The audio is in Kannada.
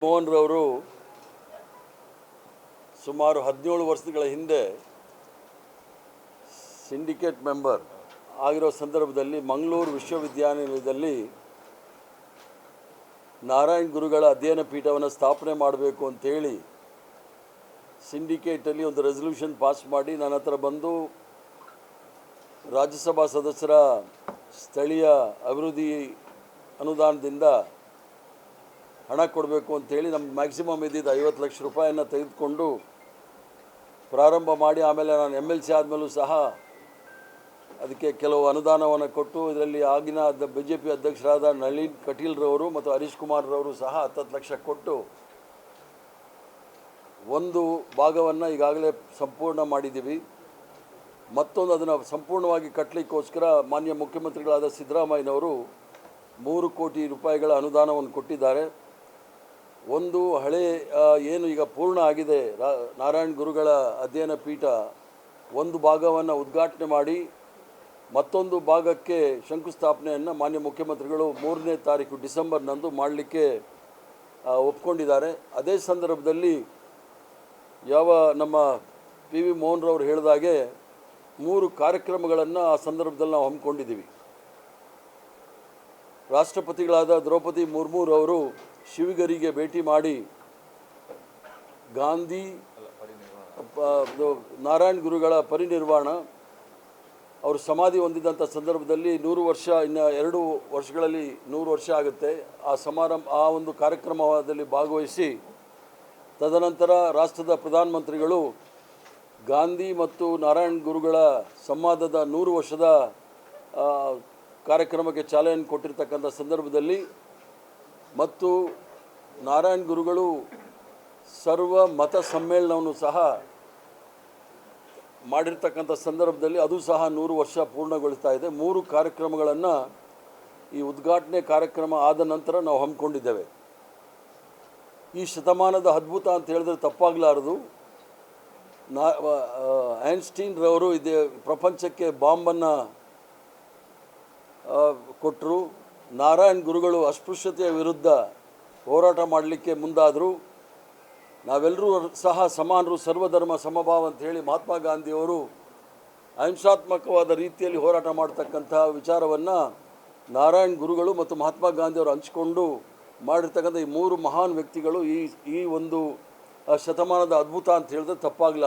ಮೋಹನ್ ರವರು ಸುಮಾರು 17 ವರ್ಷಗಳ ಹಿಂದೆ ಸಿಂಡಿಕೇಟ್ ಮೆಂಬರ್ ಆಗಿರೋ ಸಂದರ್ಭದಲ್ಲಿ ಮಂಗಳೂರು ವಿಶ್ವವಿದ್ಯಾನಿಲಯದಲ್ಲಿ ನಾರಾಯಣ್ ಗುರುಗಳ ಅಧ್ಯಯನ ಪೀಠವನ್ನು ಸ್ಥಾಪನೆ ಮಾಡಬೇಕು ಅಂತೇಳಿ ಸಿಂಡಿಕೇಟಲ್ಲಿ ಒಂದು ರೆಸಲ್ಯೂಷನ್ ಪಾಸ್ ಮಾಡಿ ನನ್ನ ಹತ್ರ ಬಂದು ರಾಜ್ಯಸಭಾ ಸದಸ್ಯರ ಸ್ಥಳೀಯ ಅಭಿವೃದ್ಧಿ ಅನುದಾನದಿಂದ ಹಣ ಕೊಡಬೇಕು ಅಂತೇಳಿ ನಮ್ಮ ಮ್ಯಾಕ್ಸಿಮಮ್ ಇದ್ದಿದ್ದು 50 ಲಕ್ಷ ರೂಪಾಯಿಯನ್ನು ತೆಗೆದುಕೊಂಡು ಪ್ರಾರಂಭ ಮಾಡಿ ಆಮೇಲೆ ನಾನು MLC ಆದಮೇಲೂ ಸಹ ಅದಕ್ಕೆ ಕೆಲವು ಅನುದಾನವನ್ನು ಕೊಟ್ಟು ಇದರಲ್ಲಿ ಆಗಿನ BJP ಅಧ್ಯಕ್ಷರಾದ ನಳಿನ್ ಕಟೀಲ್ರವರು ಮತ್ತು ಹರೀಶ್ ಕುಮಾರ್ರವರು ಸಹ 10 ಲಕ್ಷ ಕೊಟ್ಟು ಒಂದು ಭಾಗವನ್ನು ಈಗಾಗಲೇ ಸಂಪೂರ್ಣ ಮಾಡಿದ್ದೀವಿ. ಮತ್ತೊಂದು ಅದನ್ನು ಸಂಪೂರ್ಣವಾಗಿ ಕಟ್ಟಲಿಕ್ಕೋಸ್ಕರ ಮಾನ್ಯ ಮುಖ್ಯಮಂತ್ರಿಗಳಾದ ಸಿದ್ದರಾಮಯ್ಯನವರು 3 ಕೋಟಿ ರೂಪಾಯಿಗಳ ಅನುದಾನವನ್ನು ಕೊಟ್ಟಿದ್ದಾರೆ. ಒಂದು ಹಳೆ ಏನು ಈಗ ಪೂರ್ಣ ಆಗಿದೆ ನಾರಾಯಣ್ ಗುರುಗಳ ಅಧ್ಯಯನ ಪೀಠ, ಒಂದು ಭಾಗವನ್ನು ಉದ್ಘಾಟನೆ ಮಾಡಿ ಮತ್ತೊಂದು ಭಾಗಕ್ಕೆ ಶಂಕುಸ್ಥಾಪನೆಯನ್ನು ಮಾನ್ಯ ಮುಖ್ಯಮಂತ್ರಿಗಳು 3ನೇ ತಾರೀಕು ಡಿಸೆಂಬರ್ನಂದು ಮಾಡಲಿಕ್ಕೆ ಒಪ್ಕೊಂಡಿದ್ದಾರೆ. ಅದೇ ಸಂದರ್ಭದಲ್ಲಿ ನಮ್ಮ PV ಮೋಹನ್ ರವರು ಹೇಳಿದಾಗೆ 3 ಕಾರ್ಯಕ್ರಮಗಳನ್ನು ಆ ಸಂದರ್ಭದಲ್ಲಿ ನಾವು ಹಮ್ಮಿಕೊಂಡಿದ್ದೀವಿ. ರಾಷ್ಟ್ರಪತಿಗಳಾದ ದ್ರೌಪದಿ ಮುರ್ಮುರವರು ಶಿವಗಿರಿಗೆ ಭೇಟಿ ಮಾಡಿ ಗಾಂಧಿ ನಾರಾಯಣ್ ಗುರುಗಳ ಪರಿನಿರ್ವಾಣ ಅವರು ಸಮಾಧಿ ಹೊಂದಿದಂಥ ಸಂದರ್ಭದಲ್ಲಿ 100 ವರ್ಷ, ಇನ್ನು 2 ವರ್ಷಗಳಲ್ಲಿ 100 ವರ್ಷ ಆಗುತ್ತೆ. ಆ ಒಂದು ಕಾರ್ಯಕ್ರಮದಲ್ಲಿ ಭಾಗವಹಿಸಿ ತದನಂತರ ರಾಷ್ಟ್ರದ ಪ್ರಧಾನಮಂತ್ರಿಗಳು ಗಾಂಧಿ ಮತ್ತು ನಾರಾಯಣ್ ಗುರುಗಳ ಸಂವಾದದ 100 ವರ್ಷದ ಕಾರ್ಯಕ್ರಮಕ್ಕೆ ಚಾಲನೆ ಕೊಟ್ಟಿರ್ತಕ್ಕಂಥ ಸಂದರ್ಭದಲ್ಲಿ ಮತ್ತು ನಾರಾಯಣ್ ಗುರುಗಳು ಸರ್ವ ಮತ ಸಮ್ಮೇಳನವನ್ನು ಸಹ ಮಾಡಿರ್ತಕ್ಕಂಥ ಸಂದರ್ಭದಲ್ಲಿ ಅದು ಸಹ 100 ವರ್ಷ ಪೂರ್ಣಗೊಳಿಸ್ತಾ ಇದೆ. 3 ಕಾರ್ಯಕ್ರಮಗಳನ್ನು ಈ ಉದ್ಘಾಟನೆ ಕಾರ್ಯಕ್ರಮ ಆದ ನಂತರ ನಾವು ಹಮ್ಮಿಕೊಂಡಿದ್ದೇವೆ. ಈ ಶತಮಾನದ ಅದ್ಭುತ ಅಂತ ಹೇಳಿದ್ರೆ ತಪ್ಪಾಗಲಾರದು. ಐನ್ಸ್ಟೀನ್ ರವರು ಇದೆ ಪ್ರಪಂಚಕ್ಕೆ ಬಾಂಬನ್ನು ಕೊಟ್ಟರು. ನಾರಾಯಣ್ ಗುರುಗಳು ಅಸ್ಪೃಶ್ಯತೆಯ ವಿರುದ್ಧ ಹೋರಾಟ ಮಾಡಲಿಕ್ಕೆ ಮುಂದಾದರು. ನಾವೆಲ್ಲರೂ ಸಹ ಸಮಾನರು, ಸರ್ವಧರ್ಮ ಸಮಭಾವ ಅಂತ ಹೇಳಿ ಮಹಾತ್ಮ ಗಾಂಧಿಯವರು ಅಹಿಂಸಾತ್ಮಕವಾದ ರೀತಿಯಲ್ಲಿ ಹೋರಾಟ ಮಾಡ್ತಕ್ಕಂಥ ವಿಚಾರವನ್ನು ನಾರಾಯಣ್ ಗುರುಗಳು ಮತ್ತು ಮಹಾತ್ಮ ಗಾಂಧಿಯವರು ಹಂಚಿಕೊಂಡು ಮಾಡಿರ್ತಕ್ಕಂಥ ಈ 3 ಮಹಾನ್ ವ್ಯಕ್ತಿಗಳು ಈ ಒಂದು ಶತಮಾನದ ಅದ್ಭುತ ಅಂತ ಹೇಳಿದ್ರೆ ತಪ್ಪಾಗಲ್ಲ.